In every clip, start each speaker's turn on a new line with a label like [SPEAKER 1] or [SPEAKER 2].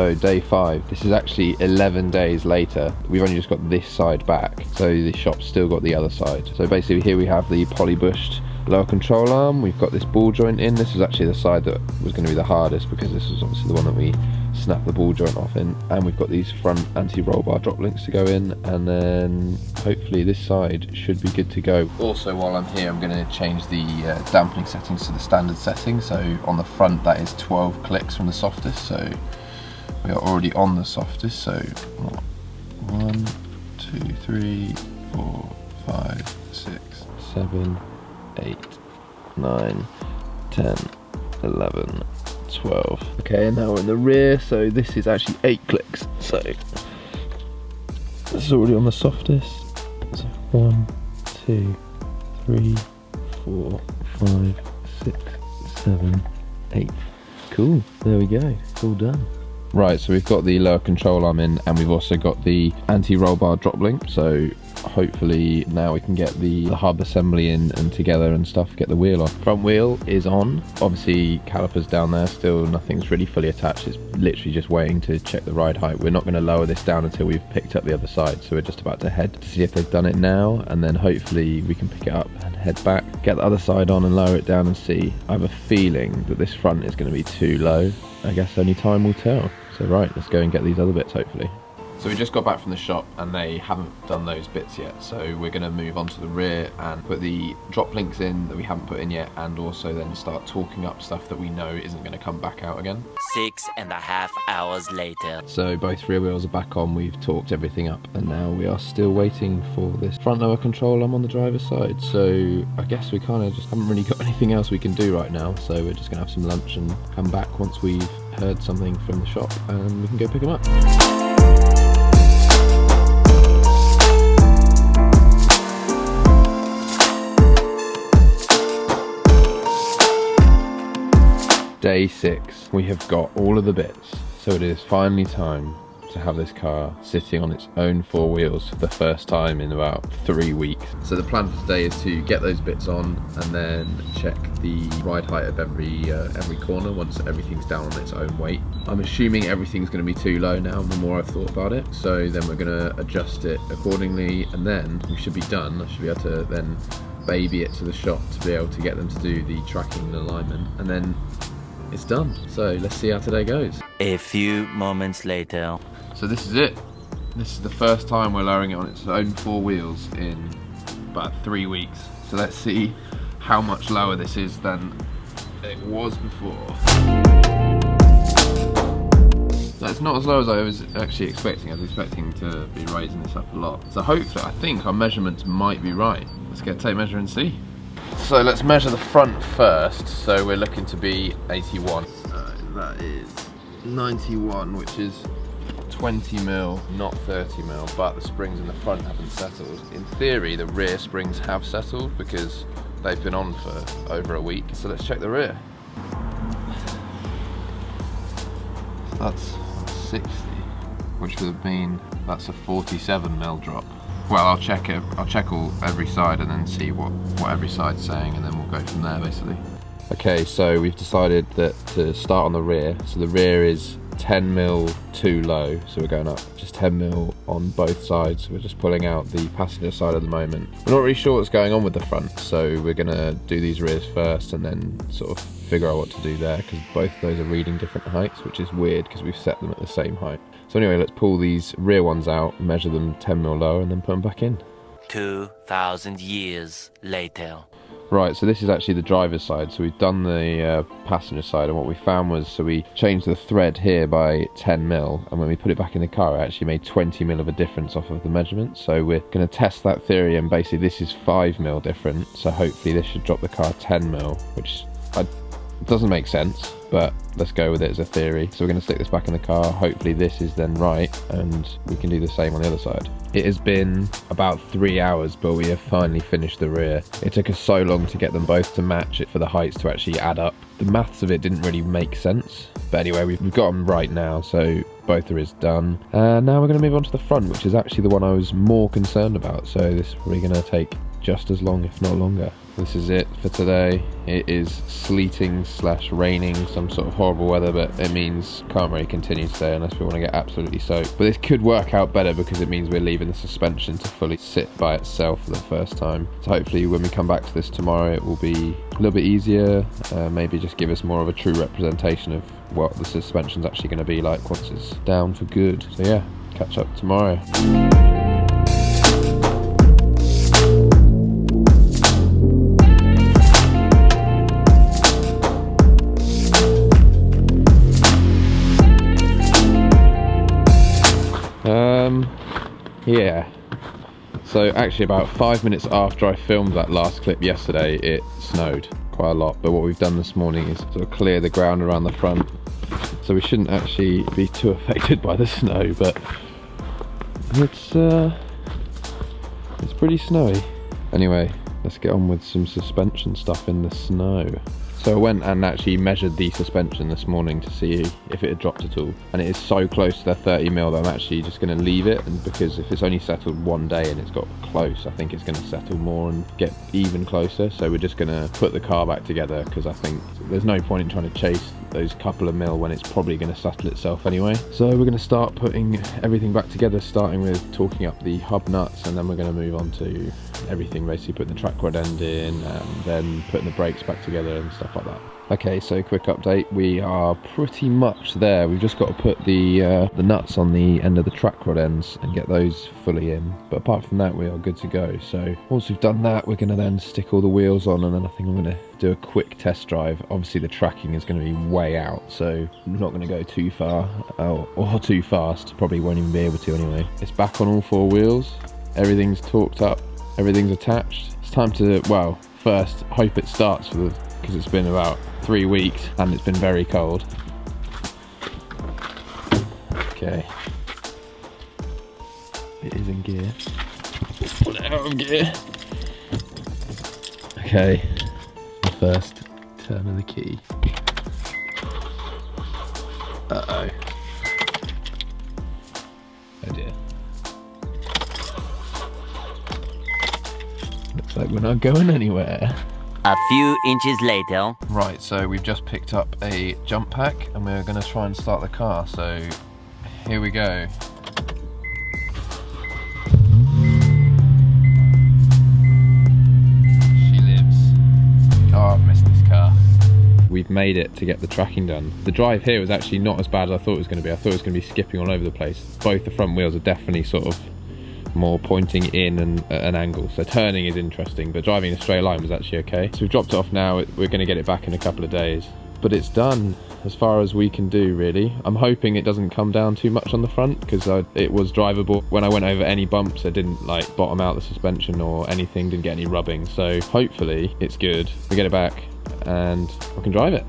[SPEAKER 1] So day 5, this is actually 11 days later. We've only just got this side back, so the shop's still got the other side. So basically here we have the pollybushed lower control arm. We've got this ball joint in. This was actually the side that was going to be the hardest because this was obviously the one that we snapped the ball joint off in. And we've got these front anti-roll bar drop links to go in, and then hopefully this side should be good to go. Also, while I'm here, I'm going to change the dampening settings to the standard setting. So on the front that is 12 clicks from the softest, so we are already on the softest. So 1, 2, 3, 4, 5, 6, 7, 8, 9, 10, 11, 12. Okay, and now we're in the rear, so this is actually 8 clicks. So this is already on the softest. So 1, 2, 3, 4, 5, 6, 7, 8. Cool, there we go, all done. Right, so we've got the lower control arm in, and we've also got the anti-roll bar drop link, so hopefully now we can get the hub assembly in and together and stuff, get the wheel on. Front wheel is on, obviously calipers down there still, nothing's really fully attached, it's literally just waiting to check the ride height. We're not going to lower this down until we've picked up the other side, so we're just about to head to see if they've done it now, and then hopefully we can pick it up and head back, get the other side on and lower it down and see. I have a feeling that this front is going to be too low. I guess only time will tell. So right, let's go and get these other bits hopefully. So we just got back from the shop and they haven't done those bits yet, so we're going to move on to the rear and put the drop links in that we haven't put in yet, and also then start talking up stuff that we know isn't going to come back out again.
[SPEAKER 2] 6.5 hours later.
[SPEAKER 1] So both rear wheels are back on, we've torqued everything up, and now we are still waiting for this front lower control arm on the driver's side. So I guess we kind of just haven't really got anything else we can do right now, so we're just going to have some lunch and come back once we've heard something from the shop and we can go pick them up. Day 6, we have got all of the bits, so it is finally time to have this car sitting on its own 4 wheels for the first time in about 3 weeks. So the plan for today is to get those bits on and then check the ride height of every corner once everything's down on its own weight. I'm assuming everything's going to be too low now the more I've thought about it, so then we're going to adjust it accordingly, and then we should be done. I should be able to then baby it to the shop to be able to get them to do the tracking and alignment, and then it's done. So let's see how today goes.
[SPEAKER 2] A few moments later.
[SPEAKER 1] So this is it. This is the first time we're lowering it on its own 4 wheels in about 3 weeks. So let's see how much lower this is than it was before. So it's not as low as I was actually expecting. I was expecting to be raising this up a lot. So hopefully, I think our measurements might be right. Let's get a tape measure and see. So let's measure the front first. So we're looking to be 81. So that is 91, which is 20 mil, not 30 mil, but the springs in the front haven't settled. In theory, the rear springs have settled because they've been on for over a week. So let's check the rear. So that's 60, which would have been, that's a 47 mil drop. Well, I'll check it. I'll check every side and then see what every side's saying, and then we'll go from there basically. Okay, so we've decided that to start on the rear. So the rear is 10 mil too low, so we're going up just 10 mil on both sides. We're just pulling out the passenger side at the moment. We're not really sure what's going on with the front, so we're gonna do these rears first and then sort of figure out what to do there, because both of those are reading different heights, which is weird because we've set them at the same height. So anyway, let's pull these rear ones out, measure them 10 mil lower, and then put them back in.
[SPEAKER 2] 2,000 years later.
[SPEAKER 1] Right, so this is actually the driver's side. So we've done the passenger side, and what we found was, so we changed the thread here by 10 mil, and when we put it back in the car, it actually made 20 mil of a difference off of the measurement. So we're going to test that theory, and basically this is 5 mil different, so hopefully this should drop the car 10 mil, which doesn't make sense, but let's go with it as a theory. So we're going to stick this back in the car. Hopefully this is then right, and we can do the same on the other side. It has been about 3 hours, but we have finally finished the rear. It took us so long to get them both to match it for the heights to actually add up. The maths of it didn't really make sense, but anyway, we've got them right now, so both are done. And now we're going to move on to the front, which is actually the one I was more concerned about. So this is probably going to take just as long, if not longer. this is it for today. It is sleeting / raining, some sort of horrible weather, but it means can't really continue today unless we want to get absolutely soaked. But this could work out better because it means we're leaving the suspension to fully sit by itself for the first time. So hopefully when we come back to this tomorrow, it will be a little bit easier, maybe just give us more of a true representation of what the suspension's actually going to be like once it's down for good. So yeah, catch up tomorrow. Yeah, so actually about 5 minutes after I filmed that last clip yesterday, it snowed quite a lot, but what we've done this morning is sort of clear the ground around the front, so we shouldn't actually be too affected by the snow, but it's pretty snowy. Anyway, let's get on with some suspension stuff in the snow. So I went and actually measured the suspension this morning to see if it had dropped at all, and it is so close to the 30mm that I'm actually just going to leave it, and because if it's only settled one day and it's got close, I think it's going to settle more and get even closer. So we're just going to put the car back together because I think there's no point in trying to chase those couple of mil when it's probably going to settle itself anyway. So we're going to start putting everything back together, starting with torquing up the hub nuts, and then we're going to move on to everything, basically putting the track rod end in and then putting the brakes back together and stuff like that. Okay, so quick update, we are pretty much there. We've just got to put the nuts on the end of the track rod ends and get those fully in, but apart from that we are good to go. So once we've done that, we're going to then stick all the wheels on, and then I think I'm going to do a quick test drive. Obviously the tracking is going to be way out, so I'm not going to go too far or too fast, probably won't even be able to anyway. It's back on all four wheels, everything's torqued up, everything's attached. It's time to, well, first hope it starts because it's been about 3 weeks and it's been very cold. Okay, it is in gear. Pull it out of gear. Okay, the first turn of the key. Uh-oh. Oh dear. Looks like we're not going anywhere.
[SPEAKER 2] A few inches later.
[SPEAKER 1] Right, so we've just picked up a jump pack and we're going to try and start the car, so here we go. She lives. Oh, I've missed this car. We've made it to get the tracking done. The drive here was actually not as bad as I thought it was going to be. I thought it was going to be skipping all over the place. Both the front wheels are definitely sort of more pointing in and at an angle, so turning is interesting, but driving in a straight line was actually okay. So we've dropped it off now. We're going to get it back in a couple of days, but it's done as far as we can do, really. I'm hoping it doesn't come down too much on the front because it was drivable. When I went over any bumps, it didn't like bottom out the suspension or anything, didn't get any rubbing, so hopefully it's good. We get it back and I can drive it.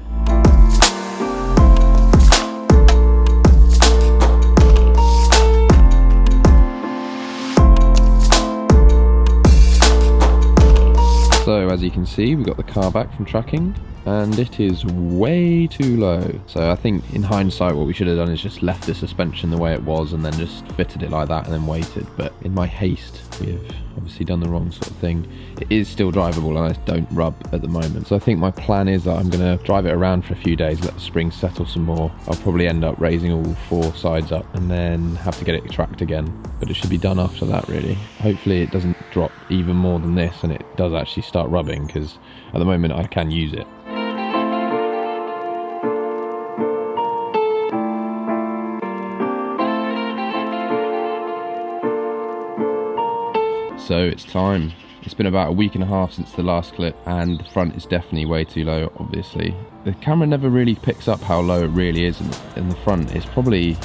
[SPEAKER 1] So as you can see, we got the car back from tracking and it is way too low. So I think in hindsight what we should have done is just left the suspension the way it was and then just fitted it like that and then waited. But in my haste, we have obviously done the wrong sort of thing. It is still drivable and I don't rub at the moment. So I think my plan is that I'm going to drive it around for a few days, let the springs settle some more. I'll probably end up raising all four sides up and then have to get it tracked again. But it should be done after that, really. Hopefully it doesn't drop even more than this and it does actually start rubbing, because at the moment I can use it. So it's time. It's been about a week and a half since the last clip and the front is definitely way too low, obviously. The camera never really picks up how low it really is in the front. It's probably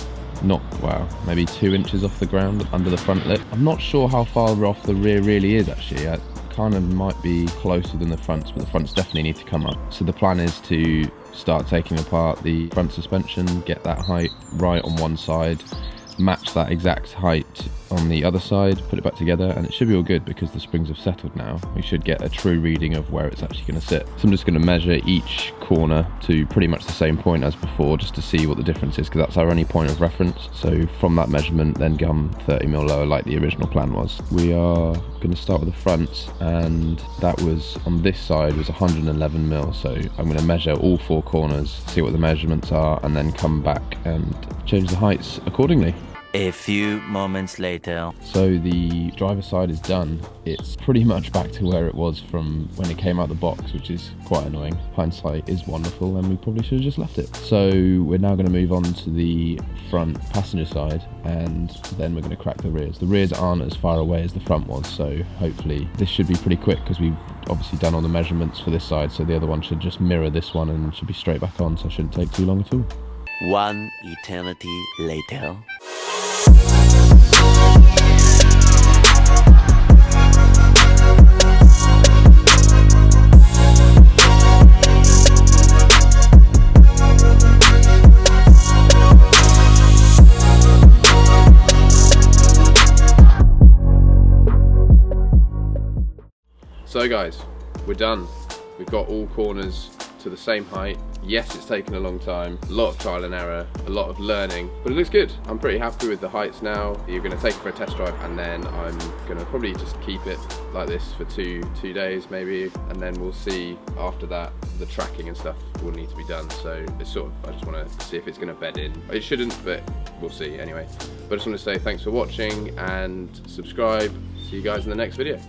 [SPEAKER 1] not, well, maybe 2 inches off the ground under the front lip. I'm not sure how far off the rear really is actually. It kind of might be closer than the fronts, but the fronts definitely need to come up. So the plan is to start taking apart the front suspension, get that height right on one side, match that exact height on the other side, put it back together, and it should be all good because the springs have settled now. We should get a true reading of where it's actually going to sit. So I'm just going to measure each corner to pretty much the same point as before, just to see what the difference is, because that's our only point of reference. So from that measurement, then come 30mm lower like the original plan was. We are going to start with the front, and that was on this side was 111mm. So I'm going to measure all 4 corners, see what the measurements are, and then come back and change the heights accordingly.
[SPEAKER 2] A few moments later.
[SPEAKER 1] So the driver side is done. It's pretty much back to where it was from when it came out the box, which is quite annoying. Hindsight is wonderful, and we probably should have just left it. So we're now going to move on to the front passenger side, and then we're going to crack the rears. The rears aren't as far away as the front was, so hopefully this should be pretty quick, because we've obviously done all the measurements for this side, so the other one should just mirror this one and should be straight back on, so it shouldn't take too long at all.
[SPEAKER 2] One eternity later.
[SPEAKER 1] So guys, we're done. We've got all corners to the same height. Yes, it's taken a long time, a lot of trial and error, a lot of learning, but it looks good. I'm pretty happy with the heights now. You're going to take it for a test drive, and then I'm going to probably just keep it like this for two days maybe, and then we'll see after that. The tracking and stuff will need to be done, so it's sort of, I just want to see if it's going to bed in. It shouldn't, but we'll see anyway. But I just want to say thanks for watching and subscribe. See you guys in the next video.